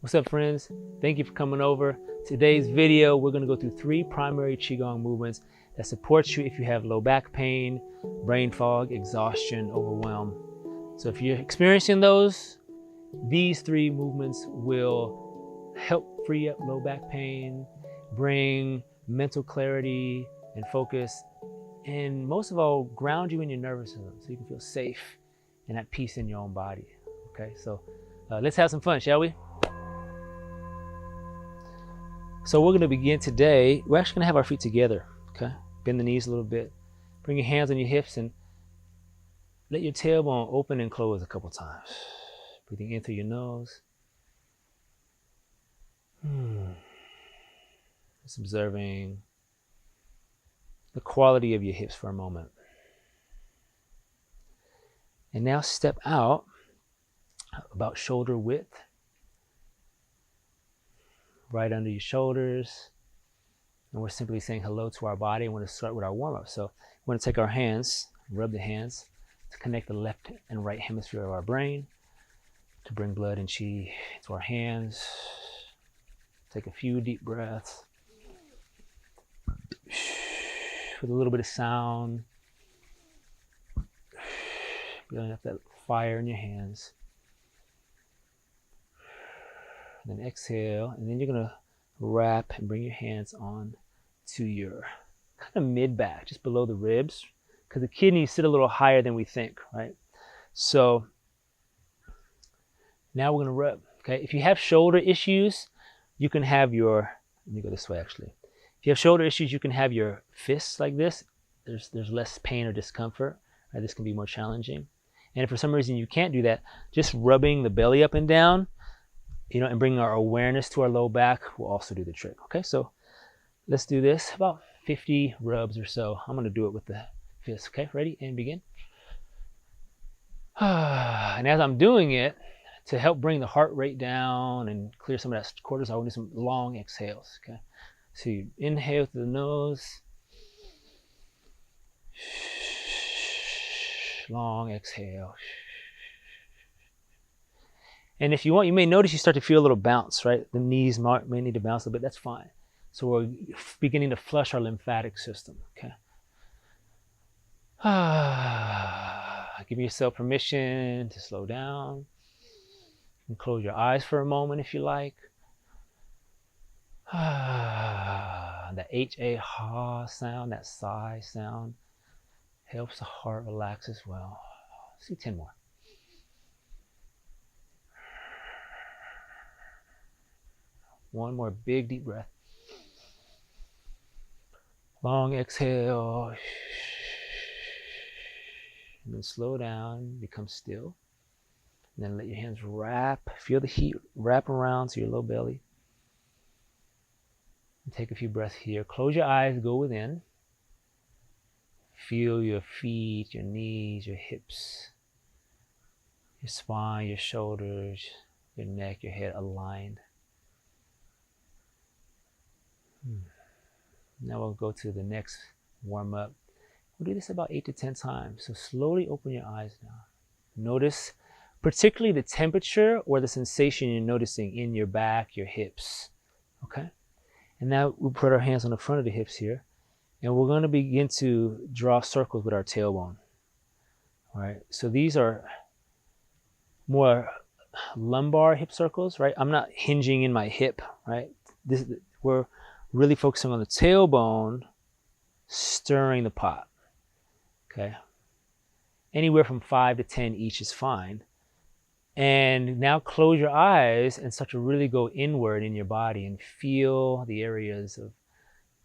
What's up, friends? Thank you for coming over. Today's video, we're going to go through 3 primary Qigong movements that support you if you have low back pain, brain fog, exhaustion, overwhelm. So if you're experiencing those, these 3 movements will help free up low back pain, bring mental clarity and focus, and most of all, ground you in your nervous system so you can feel safe and at peace in your own body. Okay, so let's have some fun, shall we? So we're going to begin today. We're actually going to have our feet together. Okay, bend the knees a little bit. Bring your hands on your hips and let your tailbone open and close a couple times. Breathing in through your nose. Just observing the quality of your hips for a moment. And now step out about shoulder width, right under your shoulders. And we're simply saying hello to our body. And we're going to start with our warm-up. So we're going to take our hands, rub the hands to connect the left and right hemisphere of our brain, to bring blood and qi to our hands. Take a few deep breaths with a little bit of sound, building up that fire in your hands. And then exhale, and then you're going to wrap and bring your hands on to your kind of mid-back, just below the ribs, because the kidneys sit a little higher than we think, right? So now we're going to rub, okay? If you have shoulder issues, you can have your, let me go this way actually. If you have shoulder issues, you can have your fists like this. There's less pain or discomfort, right? This can be more challenging. And if for some reason you can't do that, just rubbing the belly up and down, and bringing our awareness to our low back will also do the trick. Okay, so let's do this, about 50 rubs or so. I'm going to do it with the fist. Okay, ready? And begin. And as I'm doing it, to help bring the heart rate down and clear some of that cortisol, we'll do some long exhales. Okay, so you inhale through the nose, long exhale. And if you want, you may notice you start to feel a little bounce, right? The knees may need to bounce a little bit. That's fine. So we're beginning to flush our lymphatic system, okay? Give yourself permission to slow down. You can close your eyes for a moment if you like. The H-A-ha sound, that sigh sound, helps the heart relax as well. Let's do 10 more. One more big deep breath. Long exhale. And then slow down, become still. And then let your hands wrap, feel the heat wrap around to your low belly. And take a few breaths here. Close your eyes, go within. Feel your feet, your knees, your hips, your spine, your shoulders, your neck, your head aligned. Now we'll go to the next warm-up. We'll do this about 8 to 10 times. So slowly open your eyes now. Notice particularly the temperature or the sensation you're noticing in your back, your hips. Okay? And now we'll put our hands on the front of the hips here. And we're going to begin to draw circles with our tailbone. All right? So these are more lumbar hip circles, right? I'm not hinging in my hip, right? We're really focusing on the tailbone, stirring the pot, okay? Anywhere from 5 to 10 each is fine. And now close your eyes and start to really go inward in your body and feel the areas of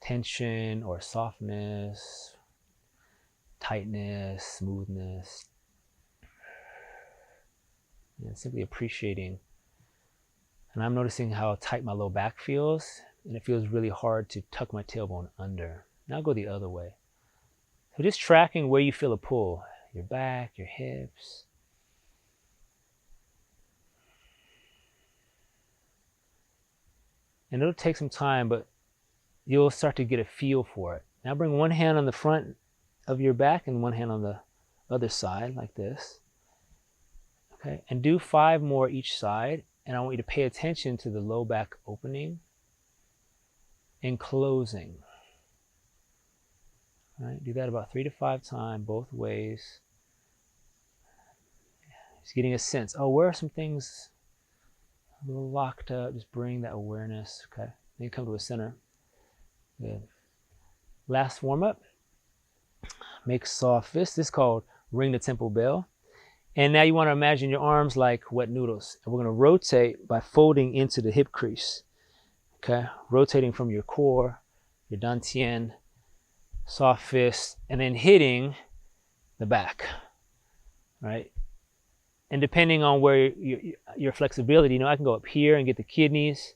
tension or softness, tightness, smoothness, and simply appreciating. And I'm noticing how tight my low back feels. And it feels really hard to tuck my tailbone under. Now go the other way. So just tracking where you feel a pull. Your back, your hips. And it'll take some time, but you'll start to get a feel for it. Now bring one hand on the front of your back and one hand on the other side like this. Okay, and do 5 more each side. And I want you to pay attention to the low back opening and closing. All right, do that about 3 to 5 times, both ways. Just getting a sense, oh, where are some things a little locked up? Just bring that awareness, okay? Then come to a center. Good. Last warm up. Make soft fists. This is called ring the temple bell. And now you want to imagine your arms like wet noodles. And we're going to rotate by folding into the hip crease. Okay? Rotating from your core, your dantian, soft fist, and then hitting the back. Right? And depending on where your flexibility, you know, I can go up here and get the kidneys.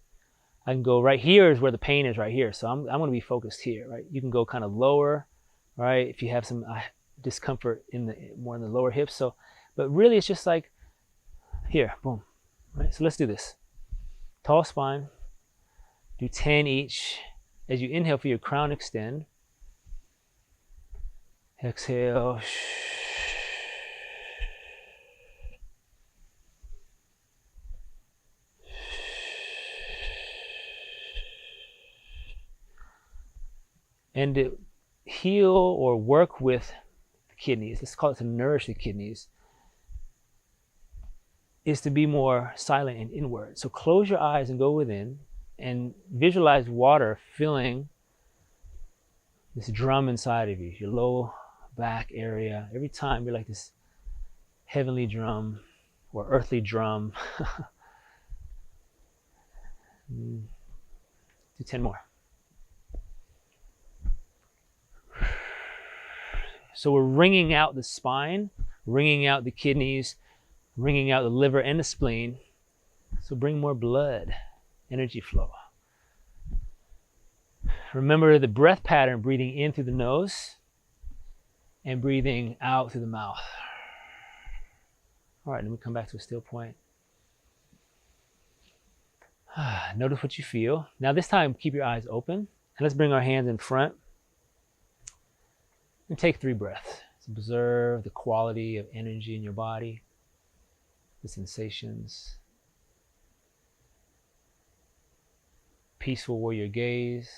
I can go right here is where the pain is right here. So I'm going to be focused here, right? You can go kind of lower, right? If you have some discomfort more in the lower hips. So, but really it's just like here, boom, right? So let's do this. Tall spine, do 10 each. As you inhale, feel your crown extend. Exhale. And to heal or work with the kidneys, let's call it to nourish the kidneys, is to be more silent and inward. So close your eyes and go within and visualize water filling this drum inside of you, your low back area. Every time you're like this heavenly drum or earthly drum. Do 10 more. So we're wringing out the spine, wringing out the kidneys, wringing out the liver and the spleen. So bring more blood, energy flow. Remember the breath pattern, breathing in through the nose and breathing out through the mouth. All right, then we come back to a still point. Notice what you feel. Now this time, keep your eyes open. And let's bring our hands in front. And take 3 breaths. Observe the quality of energy in your body, the sensations. Peaceful warrior gaze.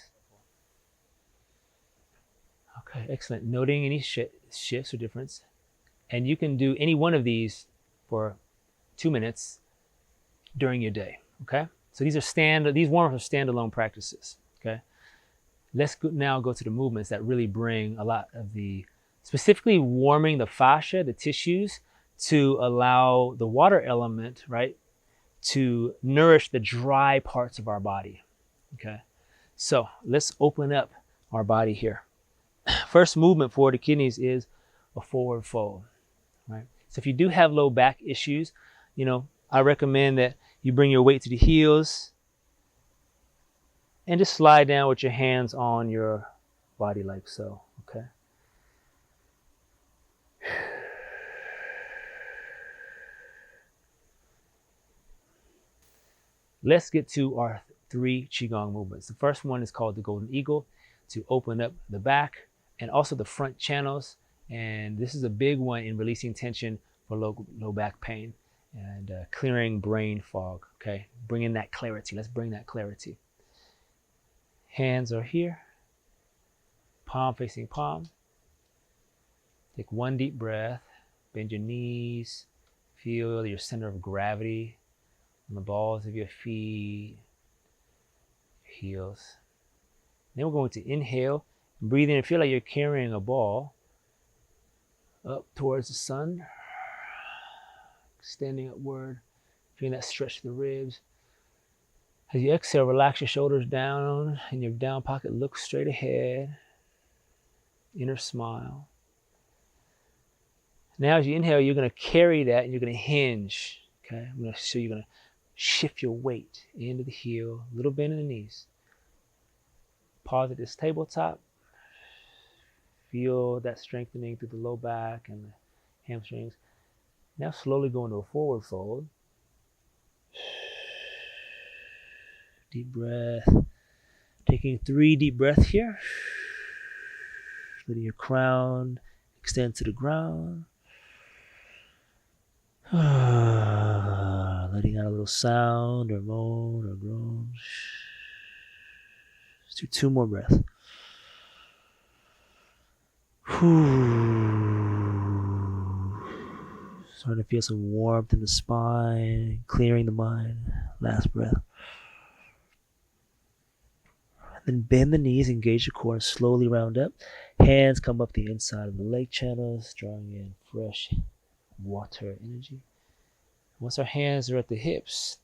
Okay, excellent. Noting any shifts or difference. And you can do any one of these for 2 minutes during your day, okay? So these warm-ups are standalone practices, okay? Let's now go to the movements that really bring a lot of specifically warming the fascia, the tissues, to allow the water element, right, to nourish the dry parts of our body, okay? So let's open up our body here. First movement for the kidneys is a forward fold, right? So if you do have low back issues, you know, I recommend that you bring your weight to the heels, and just slide down with your hands on your body like so, okay? Let's get to our 3 Qigong movements. The first one is called the Golden Eagle, to open up the back and also the front channels. And this is a big one in releasing tension for low back pain and clearing brain fog, okay? Bringing that clarity. Let's bring that clarity. Hands are here, palm facing palm. Take 1 deep breath, bend your knees, feel your center of gravity on the balls of your feet, heels. Then we're going to inhale, breathe in and feel like you're carrying a ball up towards the sun, extending upward, feeling that stretch to the ribs. As you exhale, relax your shoulders down in your down pocket. Look straight ahead. Inner smile. Now as you inhale, you're going to carry that and you're going to hinge. Okay? So you're going to shift your weight into the heel, a little bend in the knees. Pause at this tabletop. Feel that strengthening through the low back and the hamstrings. Now slowly go into a forward fold. Deep breath. Taking 3 deep breaths here. Letting your crown extend to the ground. letting out a little sound or moan or groan. Let's do 2 more breaths. Starting to feel some warmth in the spine, clearing the mind. Last breath. Then bend the knees, engage the core, and slowly round up. Hands come up the inside of the leg channels, drawing in fresh water energy. Once our hands are at the hips,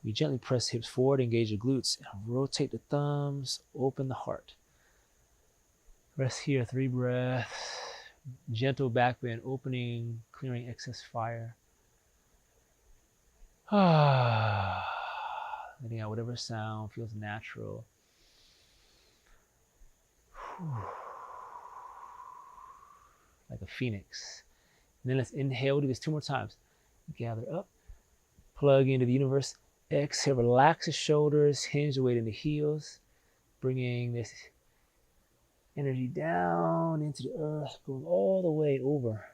we gently press hips forward, engage the glutes, and rotate the thumbs, open the heart. Rest here, 3 breaths. Gentle back bend, opening, clearing excess fire. Letting out whatever sound feels natural. Like a phoenix. And then let's inhale, do this 2 more times. Gather up, plug into the universe. Exhale, relax the shoulders, hinge the weight in the heels, bringing this energy down into the earth, going all the way over.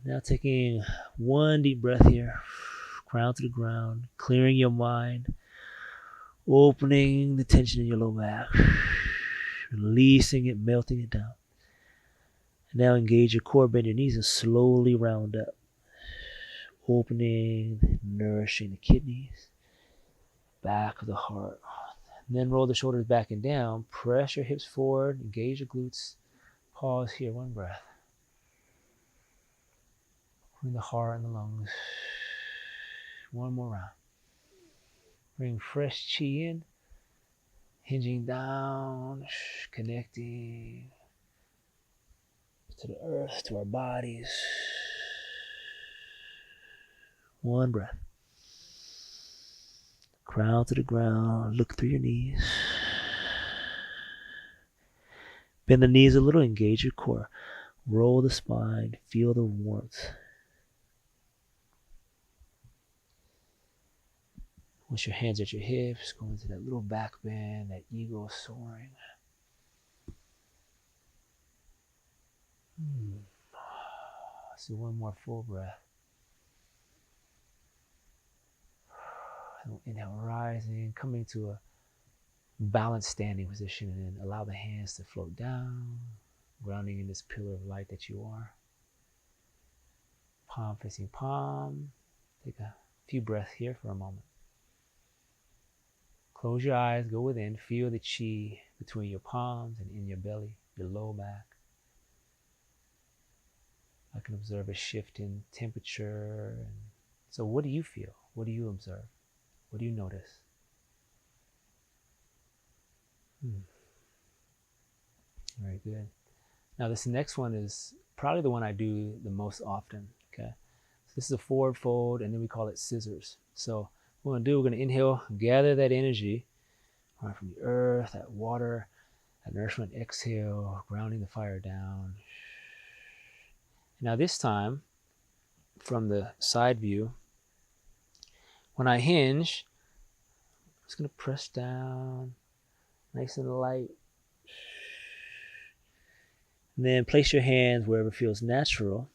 Now taking 1 deep breath here, crown to the ground, clearing your mind, opening the tension in your low back, releasing it, melting it down. And now engage your core, bend your knees, and slowly round up, opening, nourishing the kidneys, back of the heart. And then roll the shoulders back and down, press your hips forward, engage your glutes. Pause here, 1 breath. Bring the heart and the lungs. 1 more round. Bring fresh chi in, hinging down, connecting to the earth, to our bodies. 1 breath. Crown to the ground, look through your knees. Bend the knees a little, engage your core. Roll the spine, feel the warmth. Once your hands at your hips, go into that little back bend, that ego soaring. Let's do 1 more full breath. Inhale, rising, coming to a balanced standing position, and then allow the hands to float down, grounding in this pillar of light that you are. Palm facing palm. Take a few breaths here for a moment. Close your eyes, go within, feel the chi between your palms and in your belly, your low back. I can observe a shift in temperature. So what do you feel? What do you observe? What do you notice? Very good. Now this next one is probably the one I do the most often. Okay, so this is a forward fold, and then we call it scissors. So what we're going to do, we're going to inhale, gather that energy right from the earth, that water, that nourishment. Exhale, grounding the fire down. Now this time, from the side view, when I hinge, I'm just going to press down, nice and light. And then place your hands wherever feels natural,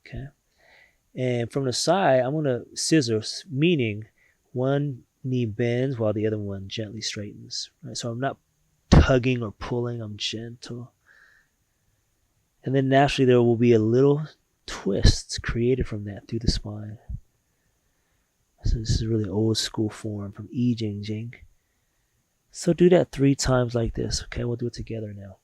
okay? And from the side, I'm going to scissors, meaning one knee bends while the other one gently straightens, right? So I'm not tugging or pulling, I'm gentle. And then naturally there will be a little twist created from that through the spine. So this is a really old school form from I Ching Jing. So do that 3 times like this, okay? We'll do it together now.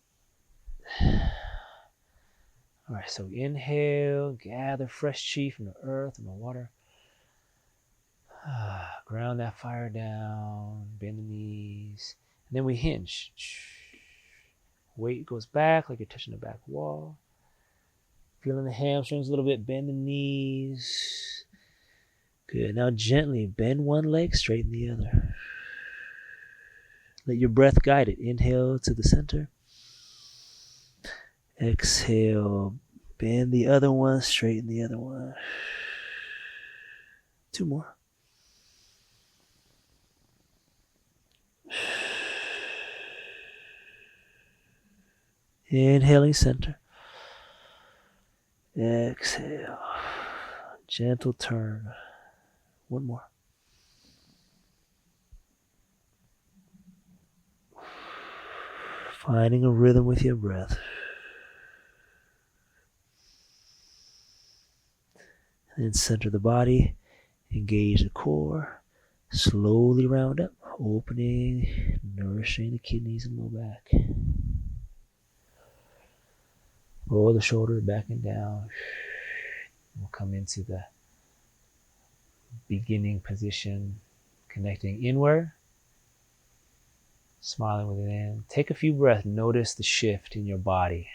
All right, so inhale, gather fresh chi from the earth and the water. Ground that fire down, bend the knees, and then we hinge. Weight goes back like you're touching the back wall. Feeling the hamstrings a little bit, bend the knees. Good, now gently bend one leg, straighten the other. Let your breath guide it. Inhale to the center. Exhale, bend the other one, straighten the other one. 2 more. Inhaling center. Exhale. Gentle turn. One more. Finding a rhythm with your breath. And then center the body, engage the core, slowly round up, opening, nourishing the kidneys and low back. Roll the shoulders back and down. We'll come into the beginning position, connecting inward, smiling within. Take a few breaths. Notice the shift in your body.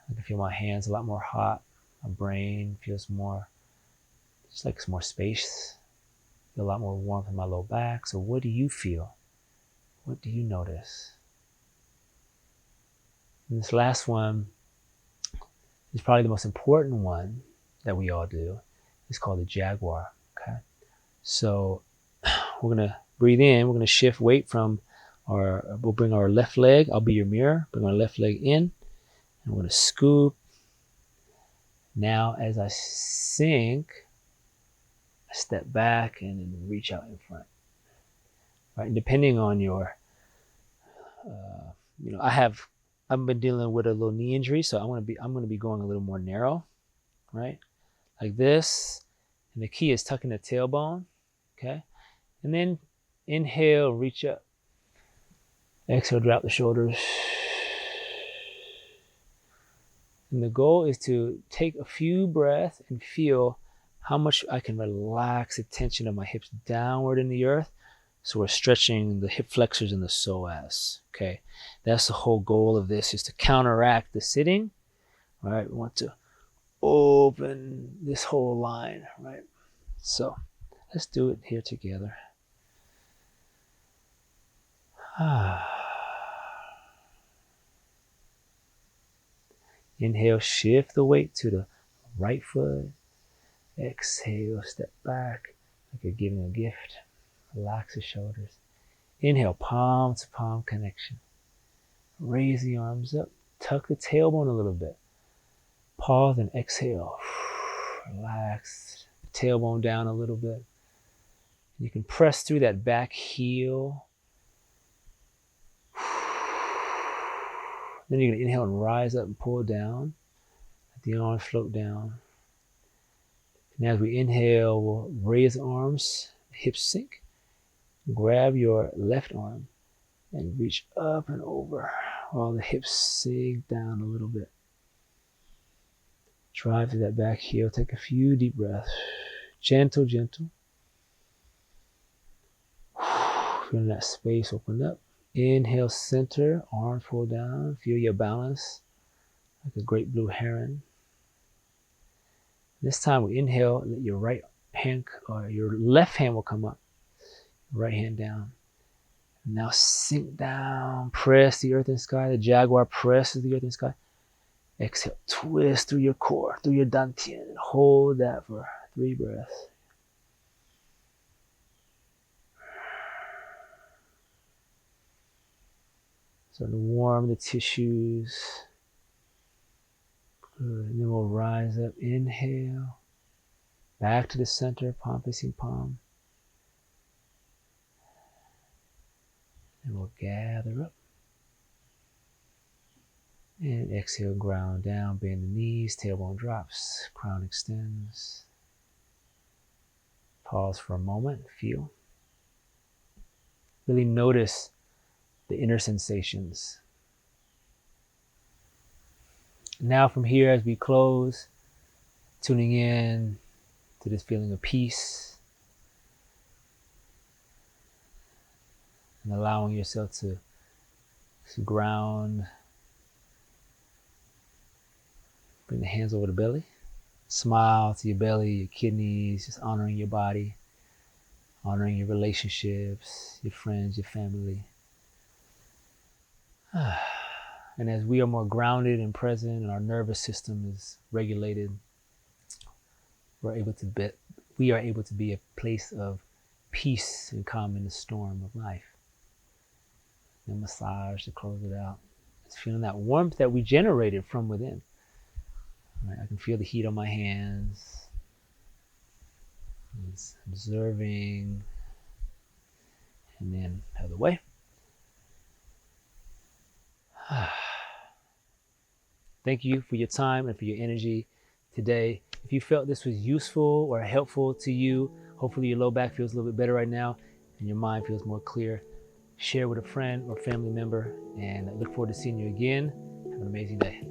I can feel my hands a lot more hot. My brain feels more, just like some more space. Feel a lot more warmth in my low back. So what do you feel? What do you notice? And this last one is probably the most important one that we all do. It's called the Jaguar. Okay, so we're gonna breathe in. We're gonna shift weight from we'll bring our left leg. I'll be your mirror. Bring our left leg in, and we're gonna scoop. Now, as I sink, I step back and then reach out in front. Right, and depending on your, I've been dealing with a little knee injury, so I'm gonna be going a little more narrow, right, like this. And the key is tucking the tailbone, okay, and then inhale, reach up. Exhale, drop the shoulders. And the goal is to take a few breaths and feel how much I can relax the tension of my hips downward in the earth. So we're stretching the hip flexors and the psoas. Okay, that's the whole goal of this, is to counteract the sitting. All right, we want to open this whole line, right? So let's do it here together. Inhale, shift the weight to the right foot. Exhale, step back like you're giving a gift. Relax the shoulders. Inhale, palm to palm connection. Raise the arms up. Tuck the tailbone a little bit. Pause and exhale. Relax the tailbone down a little bit. You can press through that back heel. Then you're going to inhale and rise up and pull down. Let the arms float down. And as we inhale, we'll raise the arms, hips sink. Grab your left arm and reach up and over while the hips sink down a little bit. Drive through that back heel. Take a few deep breaths. Gentle, gentle. Feeling that space open up. Inhale, center, arms pull down. Feel your balance like a great blue heron. This time we inhale, let your right hand, or your left hand will come up. Right hand down. Now sink down, press the earth and sky. The Jaguar presses the earth and sky. Exhale, twist through your core, through your dantian, and hold that for 3 breaths. Start to warm the tissues. Good. And then we'll rise up. Inhale. Back to the center, palm facing palm. And we'll gather up. And exhale, ground down, bend the knees, tailbone drops, crown extends. Pause for a moment, feel. Really notice the inner sensations. Now from here, as we close, tuning in to this feeling of peace and allowing yourself to ground. Bring the hands over the belly. Smile to your belly, your kidneys, just honoring your body, honoring your relationships, your friends, your family. And as we are more grounded and present and our nervous system is regulated, we are able to be a place of peace and calm in the storm of life. And massage to close it out. It's feeling that warmth that we generated from within. Right, I can feel the heat on my hands. Just observing, and then other way. Thank you for your time and for your energy today. If you felt this was useful or helpful to you, hopefully your low back feels a little bit better right now and your mind feels more clear. Share with a friend or family member, and I look forward to seeing you again. Have an amazing day.